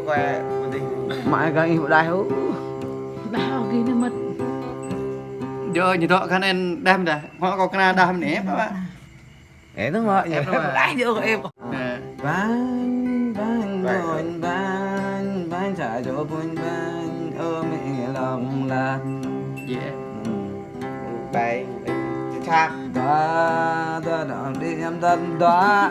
Quẹ mãi cái hiệu đại hú bao ghi nó mất giờ như đó khả năng đam nè họ có cái đam nè các bạn để nó mà Em đúng rồi. lại vô em Nè. bán buồn bán trả cho buồn bán ôm mẹ lòng là Dễ. bài khác đó đó đó đi em thân đó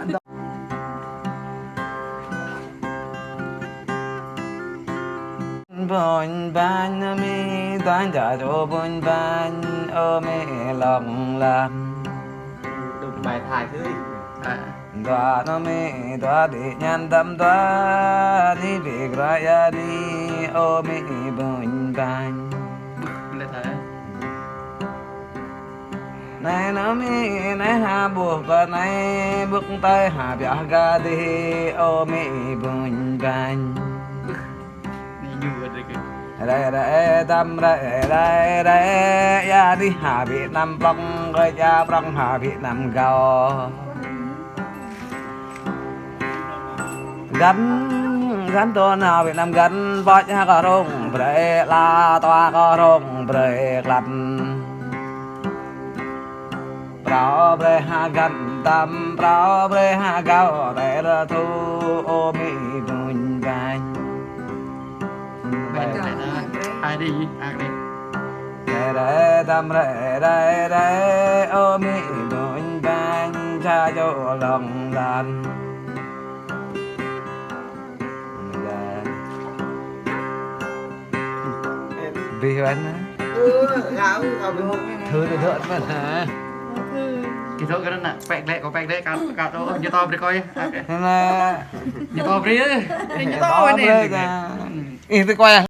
buồn bán mi bán trả cho buồn bán ôm mẹ lòng là được bài thải thứ À. Dwa no me dwa di nyantam dwa ni việc raya ni o me bun ban Lên thế. này nó me này ha buộc và này bước tay ha bia ga đi o me bun ban Này như vậy rồi kìa. đây đây tam đây đây đây ya đi ha Việt Nam plong cái ya plong ha Việt Nam gao gắn to nào Việt Nam gắn bói ha cà rong bre la toa cà rong bre lăn prao bre ha gắn tam prao bre ha gao để ra thu ô mi bùn vàng Bên này đó. Ai đi đi để tam để ô mi bùn vàng cha cho lòng đàn vì anh gạo gạo bị hụt thử được đợt mà hả cái chỗ cái đó nè bẹt lẹ có bẹt lẹ cả chỗ như to đi coi là như to đi như to bên này tôi quay